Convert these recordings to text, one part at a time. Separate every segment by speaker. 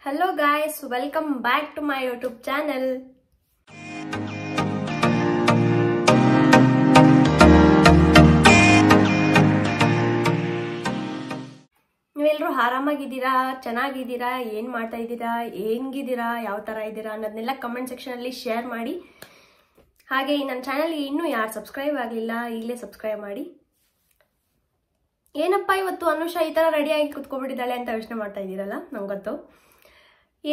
Speaker 1: Hello guys, welcome back to my YouTube channel. ನೀವೆಲ್ಲರೂ ಆರಾಮಾಗಿದ್ದೀರಾ, ಚೆನ್ನಾಗಿದ್ದೀರಾ, ಏನು ಮಾಡ್ತಾ ಇದ್ದೀರಾ, ಹೆಂಗಿದ್ದೀರಾ, ಯಾವ ಥರ ಇದ್ದೀರಾ ಅನ್ನೋದನ್ನೆಲ್ಲ ಕಮೆಂಟ್ ಸೆಕ್ಷನಲ್ಲಿ ಶೇರ್ ಮಾಡಿ. ಹಾಗೆ ನನ್ನ ಚಾನಲ್ಗೆ ಇನ್ನೂ ಯಾರು ಸಬ್ಸ್ಕ್ರೈಬ್ ಆಗಲಿಲ್ಲ ಈಗಲೇ ಸಬ್ಸ್ಕ್ರೈಬ್ ಮಾಡಿ. ಏನಪ್ಪ ಇವತ್ತು ಅನುಷಾ ಈ ಥರ ರೆಡಿಯಾಗಿ ಕುತ್ಕೊಬಿಟ್ಟಿದ್ದಾಳೆ ಅಂತ ಯೋಚನೆ ಮಾಡ್ತಾ ಇದ್ದೀರಲ್ಲ, ನಂಗೆ ಗೊತ್ತು.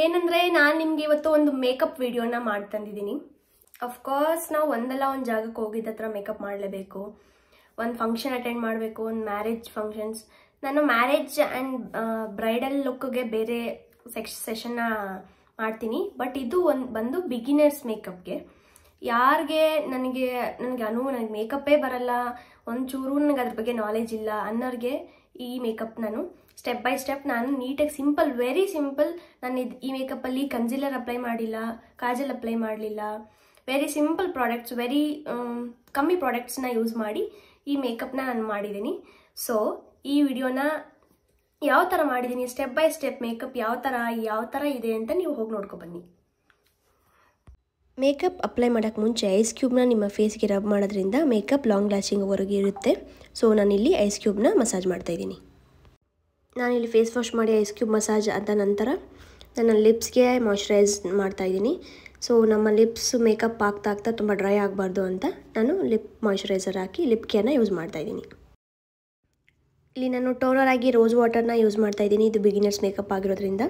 Speaker 1: ಏನಂದರೆ ನಾನು ನಿಮಗೆ ಇವತ್ತು ಒಂದು ಮೇಕಪ್ ವಿಡಿಯೋನ ಮಾಡ್ತಂದಿದ್ದೀನಿ. ಅಫ್ಕೋರ್ಸ್ ನಾವು ಒಂದಲ್ಲ ಒಂದು ಜಾಗಕ್ಕೆ ಹೋಗಿದ್ದ ಹತ್ರ ಮೇಕಪ್ ಮಾಡಲೇಬೇಕು, ಒಂದು ಫಂಕ್ಷನ್ ಅಟೆಂಡ್ ಮಾಡಬೇಕು, ಒಂದು ಮ್ಯಾರೇಜ್ ಫಂಕ್ಷನ್ಸ್. ನಾನು ಮ್ಯಾರೇಜ್ ಆ್ಯಂಡ್ ಬ್ರೈಡಲ್ ಲುಕ್ಗೆ ಬೇರೆ ಸೆಷನ್ನ ಮಾಡ್ತೀನಿ, ಬಟ್ ಇದು ಬಂದು ಬಿಗಿನರ್ಸ್ ಮೇಕಪ್ಗೆ. ಯಾರಿಗೆ ನನಗೆ ಮೇಕಪ್ಪೇ ಬರಲ್ಲ, ಒಂಚೂರು ನನಗೆ ಅದ್ರ ಬಗ್ಗೆ ನಾಲೆಜ್ ಇಲ್ಲ ಅನ್ನೋರಿಗೆ ಈ ಮೇಕಪ್ ನಾನು ಸ್ಟೆಪ್ ಬೈ ಸ್ಟೆಪ್ ನಾನು ನೀಟಾಗಿ ಸಿಂಪಲ್, ವೆರಿ ಸಿಂಪಲ್. ನಾನು ಈ ಮೇಕಪ್ಪಲ್ಲಿ ಕನ್ಸಿಲರ್ ಅಪ್ಲೈ ಮಾಡಿಲ್ಲ, ಕಾಜಲ್ ಅಪ್ಲೈ ಮಾಡಲಿಲ್ಲ. ವೆರಿ ಸಿಂಪಲ್ ಪ್ರಾಡಕ್ಟ್ಸ್, ವೆರಿ ಕಮ್ಮಿ ಪ್ರಾಡಕ್ಟ್ಸ್ನ ಯೂಸ್ ಮಾಡಿ ಈ ಮೇಕಪ್ನ ನಾನು ಮಾಡಿದ್ದೀನಿ. ಸೊ ಈ ವಿಡಿಯೋನ ಯಾವ ಥರ ಮಾಡಿದ್ದೀನಿ, ಸ್ಟೆಪ್ ಬೈ ಸ್ಟೆಪ್ ಮೇಕಪ್ ಯಾವ ಥರ ಇದೆ ಅಂತ ನೀವು ಹೋಗಿ ನೋಡ್ಕೊಬನ್ನಿ. ಮೇಕಪ್ ಅಪ್ಲೈ ಮಾಡೋಕ್ಕೆ ಮುಂಚೆ ಐಸ್ ಕ್ಯೂಬ್ನ ನಿಮ್ಮ ಫೇಸ್ಗೆ ರಬ್ ಮಾಡೋದ್ರಿಂದ ಮೇಕಪ್ ಲಾಂಗ್ ಲಾಸ್ಟಿಂಗ್ವರೆಗೆ ಇರುತ್ತೆ. ಸೊ ನಾನಿಲ್ಲಿ ಐಸ್ ಕ್ಯೂಬ್ನ ಮಸಾಜ್ ಮಾಡ್ತಾಯಿದ್ದೀನಿ. ನಾನಿಲ್ಲಿ ಫೇಸ್ ವಾಶ್ ಮಾಡಿ ಐಸ್ ಕ್ಯೂಬ್ ಮಸಾಜ್ ಆದ ನಂತರ ನನ್ನ ಲಿಪ್ಸ್ಗೆ ಮಾಯ್ಶ್ಚರೈಸ್ ಮಾಡ್ತಾಯಿದ್ದೀನಿ. ಸೊ ನಮ್ಮ ಲಿಪ್ಸ್ ಮೇಕಪ್ ಆಗ್ತಾ ತುಂಬ ಡ್ರೈ ಆಗಬಾರ್ದು ಅಂತ ನಾನು ಲಿಪ್ ಮಾಯ್ಶ್ಚರೈಸರ್ ಹಾಕಿ ಲಿಪ್ ಕೇರ್ನ ಯೂಸ್ ಮಾಡ್ತಾಯಿದ್ದೀನಿ. ಇಲ್ಲಿ ನಾನು ಟೋನರ್ ಆಗಿ ರೋಸ್ ವಾಟರ್ನ ಯೂಸ್ ಮಾಡ್ತಾಯಿದ್ದೀನಿ. ಇದು ಬಿಗಿನರ್ಸ್ ಮೇಕಪ್ ಆಗಿರೋದ್ರಿಂದ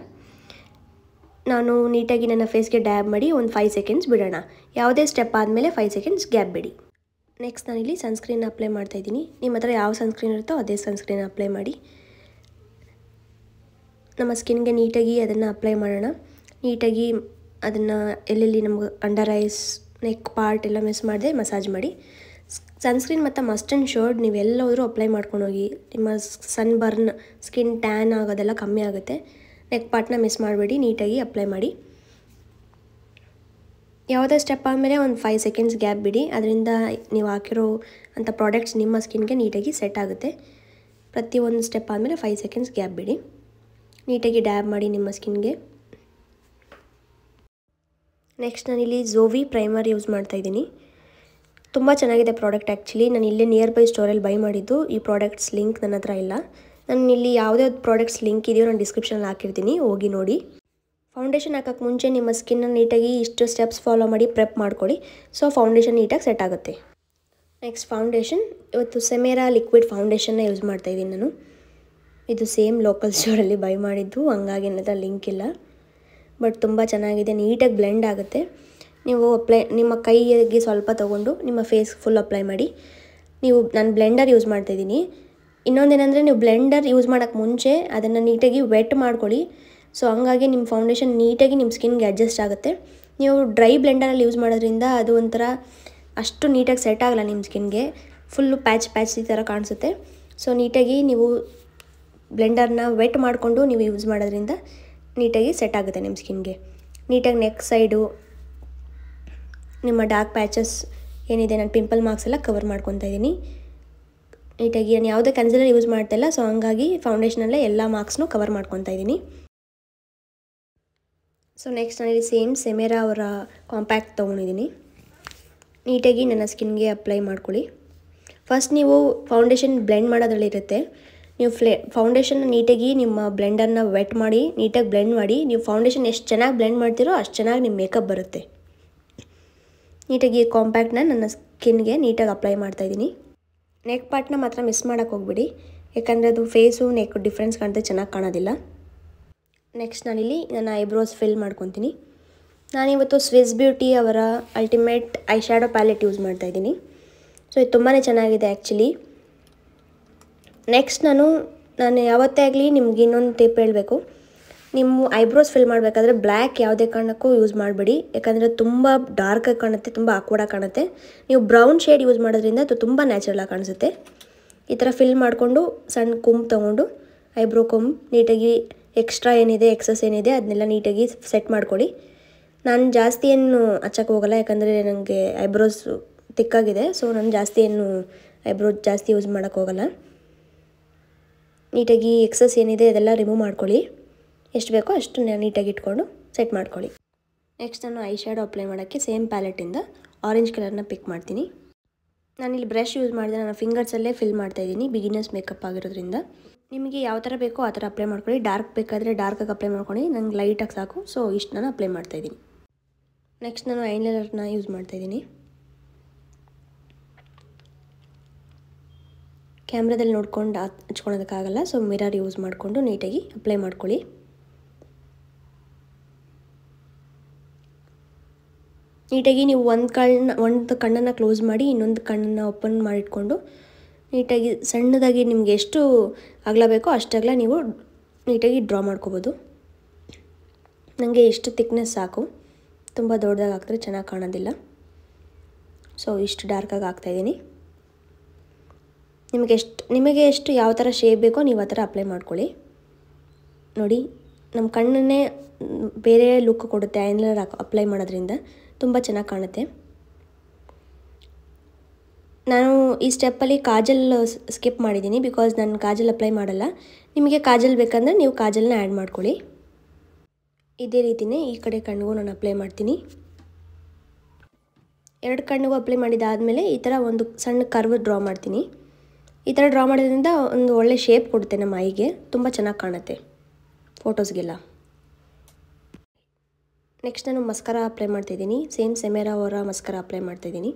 Speaker 1: ನಾನು ನೀಟಾಗಿ ನನ್ನ ಫೇಸ್ಗೆ ಡ್ಯಾಬ್ ಮಾಡಿ ಒಂದು 5 ಸೆಕೆಂಡ್ಸ್ ಬಿಡೋಣ. ಯಾವುದೇ ಸ್ಟೆಪ್ ಆದಮೇಲೆ 5 ಸೆಕೆಂಡ್ಸ್ ಗ್ಯಾಪ್ ಬಿಡಿ. ನೆಕ್ಸ್ಟ್ ನಾನಿಲ್ಲಿ ಸನ್ಸ್ಕ್ರೀನ್ ಅಪ್ಲೈ ಮಾಡ್ತಾಯಿದ್ದೀನಿ. ನಿಮ್ಮ ಹತ್ರ ಯಾವ ಸನ್ಸ್ಕ್ರೀನ್ ಇರುತ್ತೋ ಅದೇ ಸನ್ಸ್ಕ್ರೀನ್ ಅಪ್ಲೈ ಮಾಡಿ ನಮ್ಮ ಸ್ಕಿನ್ಗೆ ನೀಟಾಗಿ ಅದನ್ನು ಅಪ್ಲೈ ಮಾಡೋಣ. ನೀಟಾಗಿ ಅದನ್ನು ಎಲ್ಲೆಲ್ಲಿ ನಮ್ಗೆ ಅಂಡರ್ ಐಸ್, ನೆಕ್ ಪಾರ್ಟ್ ಎಲ್ಲ ಮಿಸ್ ಮಾಡದೆ ಮಸಾಜ್ ಮಾಡಿ. ಸನ್ಸ್ಕ್ರೀನ್ ಮತ್ತು ಮಸ್ಟ್ ಆ್ಯಂಡ್ ಶರ್ಡ್ ನೀವೆಲ್ಲೋದ್ರೂ ಅಪ್ಲೈ ಮಾಡ್ಕೊಂಡು ಹೋಗಿ. ನಿಮ್ಮ ಸನ್ ಬರ್ನ್, ಸ್ಕಿನ್ ಟ್ಯಾನ್ ಆಗೋದೆಲ್ಲ ಕಮ್ಮಿ ಆಗುತ್ತೆ. ನೆಕ್ ಪಾರ್ಟ್ನ ಮಿಸ್ ಮಾಡಬೇಡಿ, ನೀಟಾಗಿ ಅಪ್ಲೈ ಮಾಡಿ. ಯಾವುದೇ ಸ್ಟೆಪ್ ಆದಮೇಲೆ ಒಂದು 5 ಸೆಕೆಂಡ್ಸ್ ಗ್ಯಾಪ್ ಬಿಡಿ. ಅದರಿಂದ ನೀವು ಹಾಕಿರೋ ಅಂಥ ಪ್ರಾಡಕ್ಟ್ಸ್ ನಿಮ್ಮ ಸ್ಕಿನ್ಗೆ ನೀಟಾಗಿ ಸೆಟ್ ಆಗುತ್ತೆ. ಪ್ರತಿಯೊಂದು ಸ್ಟೆಪ್ ಆದಮೇಲೆ 5 ಸೆಕೆಂಡ್ಸ್ ಗ್ಯಾಪ್ ಬಿಡಿ. ನೀಟಾಗಿ ಡ್ಯಾಬ್ ಮಾಡಿ ನಿಮ್ಮ ಸ್ಕಿನ್ಗೆ. ನೆಕ್ಸ್ಟ್ ನಾನಿಲ್ಲಿ ಝೋವಿ ಪ್ರೈಮರ್ ಯೂಸ್ ಮಾಡ್ತಾಯಿದ್ದೀನಿ. ತುಂಬ ಚೆನ್ನಾಗಿದೆ ಪ್ರಾಡಕ್ಟ್. ಆ್ಯಕ್ಚುಲಿ ನಾನು ಇಲ್ಲೇ ನಿಯರ್ ಬೈ ಸ್ಟೋರಲ್ಲಿ ಬೈ ಮಾಡಿದ್ದು. ಈ ಪ್ರಾಡಕ್ಟ್ಸ್ ಲಿಂಕ್ ನನ್ನ ಹತ್ರ ಇಲ್ಲ. ನಾನು ಇಲ್ಲಿ ಯಾವುದೇ ಪ್ರಾಡಕ್ಟ್ಸ್ ಲಿಂಕ್ ಇದೆಯೋ ನಾನು ಡಿಸ್ಕ್ರಿಪ್ಷನಲ್ಲಿ ಹಾಕಿರ್ತೀನಿ, ಹೋಗಿ ನೋಡಿ. ಫೌಂಡೇಶನ್ ಹಾಕೋಕ್ಕೆ ಮುಂಚೆ ನಿಮ್ಮ ಸ್ಕಿನ್ನ ನೀಟಾಗಿ ಇಷ್ಟು ಸ್ಟೆಪ್ಸ್ ಫಾಲೋ ಮಾಡಿ ಪ್ರೆಪ್ ಮಾಡ್ಕೊಳ್ಳಿ. ಸೊ ಫೌಂಡೇಶನ್ ನೀಟಾಗಿ ಸೆಟ್ ಆಗುತ್ತೆ. ನೆಕ್ಸ್ಟ್ ಫೌಂಡೇಶನ್, ಇವತ್ತು ಸೆಮೇರಾ ಲಿಕ್ವಿಡ್ ಫೌಂಡೇಶನ್ನ ಯೂಸ್ ಮಾಡ್ತಾಯಿದ್ದೀನಿ ನಾನು. ಇದು ಸೇಮ್ ಲೋಕಲ್ ಸ್ಟೋರಲ್ಲಿ ಬೈ ಮಾಡಿದ್ದು, ಹಂಗಾಗಿ ನನ್ನ ಲಿಂಕ್ ಇಲ್ಲ. ಬಟ್ ತುಂಬ ಚೆನ್ನಾಗಿದೆ, ನೀಟಾಗಿ ಬ್ಲೆಂಡ್ ಆಗುತ್ತೆ. ನೀವು ನಿಮ್ಮ ಕೈಗೆ ಸ್ವಲ್ಪ ತೊಗೊಂಡು ನಿಮ್ಮ ಫೇಸ್ ಫುಲ್ ಅಪ್ಲೈ ಮಾಡಿ. ನಾನು ಬ್ಲೆಂಡರ್ ಯೂಸ್ ಮಾಡ್ತಾಯಿದ್ದೀನಿ. ಇನ್ನೊಂದೇನೆಂದರೆ, ನೀವು ಬ್ಲೆಂಡರ್ ಯೂಸ್ ಮಾಡೋಕ್ಕೆ ಮುಂಚೆ ಅದನ್ನು ನೀಟಾಗಿ ವೆಟ್ ಮಾಡ್ಕೊಳ್ಳಿ. ಸೊ ಹಂಗಾಗಿ ನಿಮ್ಮ ಫೌಂಡೇಶನ್ ನೀಟಾಗಿ ನಿಮ್ಮ ಸ್ಕಿನ್ಗೆ ಅಡ್ಜಸ್ಟ್ ಆಗುತ್ತೆ. ನೀವು ಡ್ರೈ ಬ್ಲೆಂಡರಲ್ಲಿ ಯೂಸ್ ಮಾಡೋದ್ರಿಂದ ಅದು ಒಂಥರ ಅಷ್ಟು ನೀಟಾಗಿ ಸೆಟ್ ಆಗಲ್ಲ ನಿಮ್ಮ ಸ್ಕಿನ್ಗೆ. ಫುಲ್ಲು ಪ್ಯಾಚ್ ಈ ಥರ ಕಾಣಿಸುತ್ತೆ. ಸೊ ನೀಟಾಗಿ ನೀವು ಬ್ಲೆಂಡರ್ನ ವೆಟ್ ಮಾಡಿಕೊಂಡು ನೀವು ಯೂಸ್ ಮಾಡೋದ್ರಿಂದ ನೀಟಾಗಿ ಸೆಟ್ ಆಗುತ್ತೆ ನಿಮ್ಮ ಸ್ಕಿನ್ಗೆ. ನೀಟಾಗಿ ನೆಕ್ ಸೈಡು, ನಿಮ್ಮ ಡಾರ್ಕ್ ಪ್ಯಾಚಸ್ ಏನಿದೆ, ನಾನು ಪಿಂಪಲ್ ಮಾರ್ಕ್ಸ್ ಎಲ್ಲ ಕವರ್ ಮಾಡ್ಕೊತಾ ಇದ್ದೀನಿ. ನೀಟಾಗಿ ನಾನು ಯಾವುದೇ ಕನ್ಸಿಲರ್ ಯೂಸ್ ಮಾಡ್ತಾಯಿಲ್ಲ. ಸೊ ಹಂಗಾಗಿ ಫೌಂಡೇಶನಲ್ಲೇ ಎಲ್ಲ ಮಾರ್ಕ್ಸ್ನೂ ಕವರ್ ಮಾಡ್ಕೊತಾ ಇದ್ದೀನಿ. ಸೊ ನೆಕ್ಸ್ಟ್ ನಾನಿಲ್ಲಿ ಸೇಮ್ ಸೆಮೇರಾ ಅವರ ಕಾಂಪ್ಯಾಕ್ಟ್ ತೊಗೊಂಡಿದ್ದೀನಿ. ನೀಟಾಗಿ ನನ್ನ ಸ್ಕಿನ್ಗೆ ಅಪ್ಲೈ ಮಾಡ್ಕೊಳ್ಳಿ. ಫಸ್ಟ್ ನೀವು ಫೌಂಡೇಶನ್ ಬ್ಲೆಂಡ್ ಮಾಡೋದ್ರಲ್ಲಿರುತ್ತೆ. ನೀವು ಫೌಂಡೇಶನ್ನ ನೀಟಾಗಿ ನಿಮ್ಮ ಬ್ಲೆಂಡರ್ನ ವೆಟ್ ಮಾಡಿ ನೀಟಾಗಿ ಬ್ಲೆಂಡ್ ಮಾಡಿ. ನೀವು ಫೌಂಡೇಶನ್ ಎಷ್ಟು ಚೆನ್ನಾಗಿ ಬ್ಲೆಂಡ್ ಮಾಡ್ತೀರೋ ಅಷ್ಟು ಚೆನ್ನಾಗಿ ನಿಮ್ಮ ಮೇಕಪ್ ಬರುತ್ತೆ. ನೀಟಾಗಿ ಕಾಂಪ್ಯಾಕ್ಟ್ನ ನನ್ನ ಸ್ಕಿನ್ಗೆ ನೀಟಾಗಿ ಅಪ್ಲೈ ಮಾಡ್ತಾಯಿದ್ದೀನಿ. ನೆಕ್ ಪಾರ್ಟ್ನ ಮಾತ್ರ ಮಿಸ್ ಮಾಡೋಕ್ಕೆ ಹೋಗ್ಬಿಡಿ, ಯಾಕಂದರೆ ಅದು ಫೇಸು ನೆಕ್ ಡಿಫ್ರೆನ್ಸ್ ಕಾಣ್ತಾ ಚೆನ್ನಾಗಿ ಕಾಣೋದಿಲ್ಲ. ನೆಕ್ಸ್ಟ್ ನಾನಿಲ್ಲಿ ನನ್ನ ಐಬ್ರೋಸ್ ಫಿಲ್ ಮಾಡ್ಕೊತೀನಿ. ನಾನಿವತ್ತು ಸ್ವಿಸ್ ಬ್ಯೂಟಿ ಅವರ ultimate I shadow palette use ಮಾಡ್ತಾಯಿದ್ದೀನಿ. ಸೊ ಇದು ತುಂಬಾ ಚೆನ್ನಾಗಿದೆ ಆ್ಯಕ್ಚುಲಿ. ನೆಕ್ಸ್ಟ್ ನಾನು ಯಾವತ್ತೇ ಆಗಲಿ ನಿಮ್ಗೆ ಇನ್ನೊಂದು ಟಿಪ್ ಹೇಳಬೇಕು. ನಿಮ್ಮ ಐಬ್ರೋಸ್ ಫಿಲ್ ಮಾಡಬೇಕಾದ್ರೆ ಬ್ಲ್ಯಾಕ್ ಯಾವುದೇ ಕಾರಣಕ್ಕೂ ಯೂಸ್ ಮಾಡಬೇಡಿ, ಯಾಕಂದರೆ ತುಂಬ ಡಾರ್ಕಾಗಿ ಕಾಣುತ್ತೆ, ತುಂಬ ಆಕ್ವರ್ಡಾಗಿ ಕಾಣುತ್ತೆ. ನೀವು ಬ್ರೌನ್ ಶೇಡ್ ಯೂಸ್ ಮಾಡೋದ್ರಿಂದ ಅದು ತುಂಬ ನ್ಯಾಚುರಲಾಗಿ ಕಾಣಿಸುತ್ತೆ. ಈ ಥರ ಫಿಲ್ ಮಾಡಿಕೊಂಡು ಸಣ್ಣ ಕೊಂಬ್ ತೊಗೊಂಡು ಐಬ್ರೋ ಕೊಂಬ್ ನೀಟಾಗಿ ಎಕ್ಸ್ಟ್ರಾ ಏನಿದೆ, ಎಕ್ಸಸ್ ಏನಿದೆ ಅದನ್ನೆಲ್ಲ ನೀಟಾಗಿ ಸೆಟ್ ಮಾಡ್ಕೊಳ್ಳಿ. ನಾನು ಜಾಸ್ತಿ ಏನು ಹಚ್ಚಕ್ಕೆ ಹೋಗಲ್ಲ, ಯಾಕಂದರೆ ನನಗೆ ಐಬ್ರೋಸ್ ತಿಕ್ಕಾಗಿದೆ. ಸೊ ನಾನು ಜಾಸ್ತಿ ಯೂಸ್ ಮಾಡೋಕ್ಕೆ ಹೋಗಲ್ಲ. ನೀಟಾಗಿ ಎಕ್ಸಸ್ ಏನಿದೆ ಅದೆಲ್ಲ ರಿಮೂವ್ ಮಾಡ್ಕೊಳ್ಳಿ. ಎಷ್ಟು ಬೇಕೋ ಅಷ್ಟು ನೀಟಾಗಿ ಇಟ್ಕೊಂಡು ಸೆಟ್ ಮಾಡ್ಕೊಳ್ಳಿ. ನೆಕ್ಸ್ಟ್ ನಾನು ಐ ಶ್ಯಾಡೋ ಅಪ್ಲೈ ಮಾಡೋಕ್ಕೆ ಸೇಮ್ ಪ್ಯಾಲೆಟಿಂದ ಆರೆಂಜ್ ಕಲರ್ನ ಪಿಕ್ ಮಾಡ್ತೀನಿ. ನಾನಿಲ್ಲಿ ಬ್ರಷ್ ಯೂಸ್ ಮಾಡಿದೆ, ನಾನು ಫಿಂಗರ್ಸಲ್ಲೇ ಫಿಲ್ ಮಾಡ್ತಾಯಿದ್ದೀನಿ, ಬಿಗಿನರ್ಸ್ ಮೇಕಪ್ ಆಗಿರೋದ್ರಿಂದ. ನಿಮಗೆ ಯಾವ ಥರ ಬೇಕೋ ಆ ಥರ ಅಪ್ಲೈ ಮಾಡ್ಕೊಳ್ಳಿ. ಡಾರ್ಕ್ ಬೇಕಾದರೆ ಡಾರ್ಕಾಗಿ ಅಪ್ಲೈ ಮಾಡ್ಕೊಳ್ಳಿ. ನಂಗೆ ಲೈಟಾಗಿ ಸಾಕು, ಸೊ ಇಷ್ಟು ನಾನು ಅಪ್ಲೈ ಮಾಡ್ತಾಯಿದ್ದೀನಿ. ನೆಕ್ಸ್ಟ್ ನಾನು ಐಲೈನರ್ನ ಯೂಸ್ ಮಾಡ್ತಾಯಿದ್ದೀನಿ. ಕ್ಯಾಮ್ರಾದಲ್ಲಿ ನೋಡ್ಕೊಂಡು ಹಚ್ಕೊಳೋದಕ್ಕಾಗಲ್ಲ, ಸೊ ಮಿರರ್ ಯೂಸ್ ಮಾಡಿಕೊಂಡು ನೀಟಾಗಿ ಅಪ್ಲೈ ಮಾಡ್ಕೊಳ್ಳಿ. ನೀಟಾಗಿ ನೀವು ಒಂದು ಕಣ್ಣನ್ನು ಕ್ಲೋಸ್ ಮಾಡಿ ಇನ್ನೊಂದು ಕಣ್ಣನ್ನು ಓಪನ್ ಮಾಡಿಟ್ಕೊಂಡು ನೀಟಾಗಿ ಸಣ್ಣದಾಗಿ ನಿಮಗೆ ಎಷ್ಟು ಅಗಲ ಬೇಕೋ ಅಷ್ಟು ಅಗಲ ನೀವು ನೀಟಾಗಿ ಡ್ರಾ ಮಾಡ್ಕೋಬೋದು. ನನಗೆ ಇಷ್ಟು ಥಿಕ್ನೆಸ್ ಸಾಕು, ತುಂಬ ದೊಡ್ಡದಾಗಿ ಹಾಕಿದ್ರೆ ಚೆನ್ನಾಗಿ ಕಾಣೋದಿಲ್ಲ. ಸೊ ಇಷ್ಟು ಡಾರ್ಕಾಗಿ ಹಾಕ್ತಾಯಿದ್ದೀನಿ. ನಿಮಗೆ ಎಷ್ಟು ಯಾವ ಥರ ಶೇಪ್ ಬೇಕೋ ನೀವು ಆ ಥರ ಅಪ್ಲೈ ಮಾಡ್ಕೊಳ್ಳಿ. ನೋಡಿ, ನಮ್ಮ ಕಣ್ಣನ್ನೇ ಬೇರೆ ಲುಕ್ ಕೊಡುತ್ತೆ ಐಲೈನರ್ ಅಪ್ಲೈ ಮಾಡೋದ್ರಿಂದ, ತುಂಬ ಚೆನ್ನಾಗಿ ಕಾಣುತ್ತೆ. ನಾನು ಈ ಸ್ಟೆಪ್ಪಲ್ಲಿ ಕಾಜಲ್ ಸ್ಕಿಪ್ ಮಾಡಿದ್ದೀನಿ, ಬಿಕಾಸ್ ನಾನು ಕಾಜಲ್ ಅಪ್ಲೈ ಮಾಡಲ್ಲ. ನಿಮಗೆ ಕಾಜಲ್ ಬೇಕಂದರೆ ನೀವು ಕಾಜಲ್ನ ಆ್ಯಡ್ ಮಾಡ್ಕೊಳ್ಳಿ. ಇದೇ ರೀತಿಯೇ ಈ ಕಡೆ ಕಣ್ಣಿಗೂ ನಾನು ಅಪ್ಲೈ ಮಾಡ್ತೀನಿ. 2 ಕಣ್ಣಿಗೂ ಅಪ್ಲೈ ಮಾಡಿದಾದಮೇಲೆ ಈ ಥರ ಒಂದು ಸಣ್ಣ ಕರ್ವ್ ಡ್ರಾ ಮಾಡ್ತೀನಿ. ಈ ಥರ ಡ್ರಾ ಮಾಡೋದ್ರಿಂದ ಒಂದು ಒಳ್ಳೆ ಶೇಪ್ ಕೊಡುತ್ತೆ ನಮ್ಮ ಐಗೆ, ತುಂಬ ಚೆನ್ನಾಗಿ ಕಾಣುತ್ತೆ ಫೋಟೋಸ್ಗೆಲ್ಲ. ನೆಕ್ಸ್ಟ್ ನಾನು ಮಸ್ಕರ ಅಪ್ಲೈ ಮಾಡ್ತಾಯಿದ್ದೀನಿ. ಸೇಮ್ ಸೆಮೆರಾ ಅವರ ಮಸ್ಕರ ಅಪ್ಲೈ ಮಾಡ್ತಾಯಿದ್ದೀನಿ.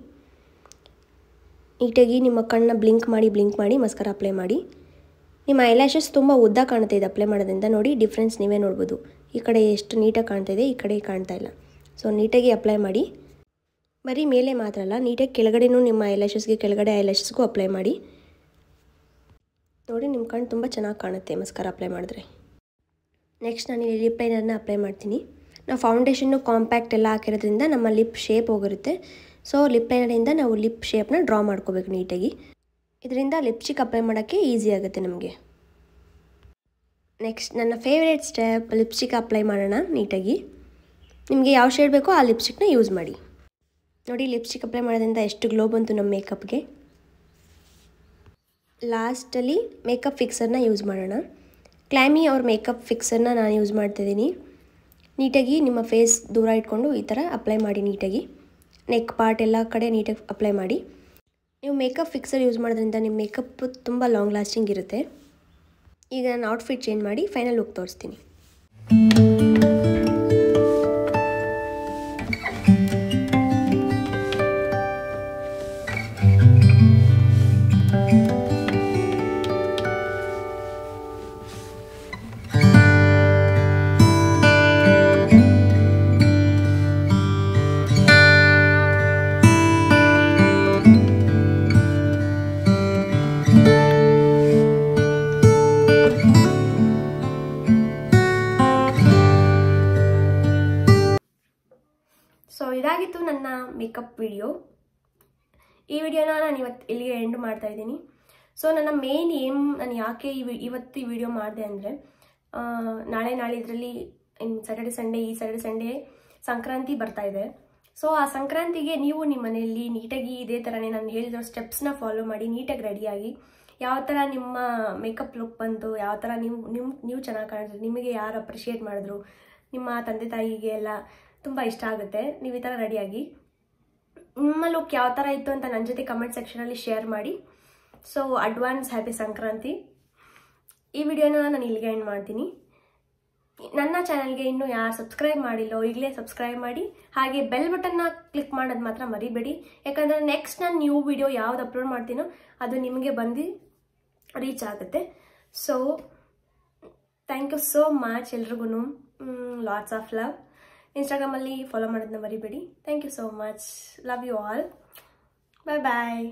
Speaker 1: ನೀಟಾಗಿ ನಿಮ್ಮ ಕಣ್ಣನ್ನ ಬ್ಲಿಂಕ್ ಮಾಡಿ ಮಸ್ಕರ ಅಪ್ಲೈ ಮಾಡಿ. ನಿಮ್ಮ ಐಲ್ಯಾಶಸ್ ತುಂಬ ಉದ್ದ ಕಾಣುತ್ತೆ ಇದು ಅಪ್ಲೈ ಮಾಡೋದ್ರಿಂದ. ನೋಡಿ, ಡಿಫ್ರೆನ್ಸ್ ನೀವೇ ನೋಡ್ಬೋದು. ಈ ಕಡೆ ಎಷ್ಟು ನೀಟಾಗಿ ಕಾಣ್ತಾಯಿದೆ, ಈ ಕಡೆ ಕಾಣ್ತಾ ಇಲ್ಲ. ಸೊ ನೀಟಾಗಿ ಅಪ್ಲೈ ಮಾಡಿ. ಬರೀ ಮೇಲೆ ಮಾತ್ರ ಅಲ್ಲ, ನೀಟಾಗಿ ಕೆಳಗಡೆನೂ ನಿಮ್ಮ ಐಲ್ಯಾಶಸ್ಗೆ ಕೆಳಗಡೆ ಐಲ್ಯಾಶಸ್ಗೂ ಅಪ್ಲೈ ಮಾಡಿ. ನೋಡಿ, ನಿಮ್ಮ ಕಣ್ಣು ತುಂಬ ಚೆನ್ನಾಗಿ ಕಾಣುತ್ತೆ ಮಸ್ಕರ ಅಪ್ಲೈ ಮಾಡಿದ್ರೆ. ನೆಕ್ಸ್ಟ್ ನಾನು ಇಲ್ಲಿ ಲಿಪ್ ಲೈನರ್ನ ಅಪ್ಲೈ ಮಾಡ್ತೀನಿ. ನಾವು ಫೌಂಡೇಶನ್ನು ಕಾಂಪ್ಯಾಕ್ಟ್ ಎಲ್ಲ ಹಾಕಿರೋದ್ರಿಂದ ನಮ್ಮ ಲಿಪ್ ಶೇಪ್ ಹೋಗಿರುತ್ತೆ. ಸೊ ಲಿಪ್ ಲೈನರಿಂದ ನಾವು ಲಿಪ್ ಶೇಪ್ನ ಡ್ರಾ ಮಾಡ್ಕೋಬೇಕು ನೀಟಾಗಿ. ಇದರಿಂದ ಲಿಪ್ಸ್ಟಿಕ್ ಅಪ್ಲೈ ಮಾಡೋಕ್ಕೆ ಈಸಿ ಆಗುತ್ತೆ ನಮಗೆ. ನೆಕ್ಸ್ಟ್ ನನ್ನ ಫೇವ್ರೇಟ್ ಸ್ಟೆಪ್, ಲಿಪ್ಸ್ಟಿಕ್ ಅಪ್ಲೈ ಮಾಡೋಣ ನೀಟಾಗಿ. ನಿಮಗೆ ಯಾವ ಶೇಡ್ ಬೇಕೋ ಆ ಲಿಪ್ಸ್ಟಿಕ್ನ ಯೂಸ್ ಮಾಡಿ. ನೋಡಿ, ಲಿಪ್ಸ್ಟಿಕ್ ಅಪ್ಲೈ ಮಾಡೋದ್ರಿಂದ ಎಷ್ಟು ಗ್ಲೋ ಬಂತು ನಮ್ಮ ಮೇಕಪ್ಗೆ. ಲಾಸ್ಟಲ್ಲಿ ಮೇಕಪ್ ಫಿಕ್ಸರ್ನ ಯೂಸ್ ಮಾಡೋಣ. ಕ್ಲಾಮಿ ಅವ್ರ ಮೇಕಪ್ ಫಿಕ್ಸರ್ನ ನಾನು ಯೂಸ್ ಮಾಡ್ತಾಯಿದ್ದೀನಿ. ನೀಟಾಗಿ ನಿಮ್ಮ ಫೇಸ್ ದೂರ ಇಟ್ಕೊಂಡು ಈ ಥರ ಅಪ್ಲೈ ಮಾಡಿ ನೀಟಾಗಿ. ನೆಕ್ ಪಾರ್ಟ್ ಎಲ್ಲ ಕಡೆ ನೀಟಾಗಿ ಅಪ್ಲೈ ಮಾಡಿ. ನೀವು ಮೇಕಪ್ ಫಿಕ್ಸರ್ ಯೂಸ್ ಮಾಡೋದ್ರಿಂದ ನಿಮ್ಮ ಮೇಕಪ್ ತುಂಬ ಲಾಂಗ್ ಲಾಸ್ಟಿಂಗ್ ಇರುತ್ತೆ. ಈಗ ನಾನು ಔಟ್ಫಿಟ್ ಚೇಂಜ್ ಮಾಡಿ ಫೈನಲ್ ಲುಕ್ ತೋರಿಸ್ತೀನಿ. ಸೊ ಇದಾಗಿತ್ತು ನನ್ನ ಮೇಕಪ್ ವಿಡಿಯೋ. ಈ ವಿಡಿಯೋನ ನಾನು ಇಲ್ಲಿಗೆ ಎಂಡ್ ಮಾಡ್ತಾ ಇದ್ದೀನಿ. ಸೊ ನನ್ನ ಮೇನ್ ಏಮ್, ನಾನು ಯಾಕೆ ಇವತ್ತು ಈ ವಿಡಿಯೋ ಮಾಡಿದೆ ಅಂದರೆ, ನಾಳೆ ಇದರಲ್ಲಿ ಸ್ಯಾಟರ್ಡೆ ಸಂಡೇ ಸಂಕ್ರಾಂತಿ ಬರ್ತಾ ಇದೆ. ಸೊ ಆ ಸಂಕ್ರಾಂತಿಗೆ ನೀವು ನಿಮ್ಮ ಮನೆಯಲ್ಲಿ ನೀಟಾಗಿ ಇದೇ ಥರನೇ ನಾನು ಹೇಳಿರೋ ಸ್ಟೆಪ್ಸ್ನ ಫಾಲೋ ಮಾಡಿ ನೀಟಾಗಿ ರೆಡಿಯಾಗಿ, ಯಾವ ಥರ ನಿಮ್ಮ ಮೇಕಪ್ ಲುಕ್ ಬಂತು, ಯಾವ ಥರ ನೀವು ಚೆನ್ನಾಗಿ ಕಾಣಿಸಿದ್ರು, ನಿಮಗೆ ಯಾರು ಅಪ್ರಿಷಿಯೇಟ್ ಮಾಡಿದ್ರು, ನಿಮ್ಮ ತಂದೆ ತಾಯಿಗೆ ಎಲ್ಲ ತುಂಬ ಇಷ್ಟ ಆಗುತ್ತೆ ನೀವು ಈ ಥರ ರೆಡಿಯಾಗಿ. ನಿಮ್ಮ ಲುಕ್ ಯಾವ ಥರ ಇತ್ತು ಅಂತ ನನ್ನ ಜೊತೆ ಕಮೆಂಟ್ ಸೆಕ್ಷನಲ್ಲಿ ಶೇರ್ ಮಾಡಿ. So advance happy Sankranti. ಈ ವಿಡಿಯೋನ ನಾನು ಇಲ್ಲಿಗೆ ಎಂಡ್ ಮಾಡ್ತೀನಿ. ನನ್ನ ಚಾನಲ್ಗೆ ಇನ್ನೂ ಯಾರು ಸಬ್ಸ್ಕ್ರೈಬ್ ಮಾಡಿಲ್ಲೋ ಈಗಲೇ ಸಬ್ಸ್ಕ್ರೈಬ್ ಮಾಡಿ. ಹಾಗೆ ಬೆಲ್ ಬಟನ್ನ ಕ್ಲಿಕ್ ಮಾಡೋದು ಮಾತ್ರ ಮರಿಬೇಡಿ, ಯಾಕಂದರೆ ನೆಕ್ಸ್ಟ್ ನಾನು ನ್ಯೂ ವಿಡಿಯೋ ಯಾವ್ದು ಅಪ್ಲೋಡ್ ಮಾಡ್ತೀನೋ ಅದು ನಿಮಗೆ ಬಂದು ರೀಚ್ ಆಗುತ್ತೆ. So thank you so much ಎಲ್ರಿಗೂ. Lots of love. ಇನ್ಸ್ಟಾಗ್ರಾಮಲ್ಲಿ ಫಾಲೋ ಮಾಡೋದನ್ನ ಮರಿಬೇಡಿ. Thank you so much. Love you all. Bye bye.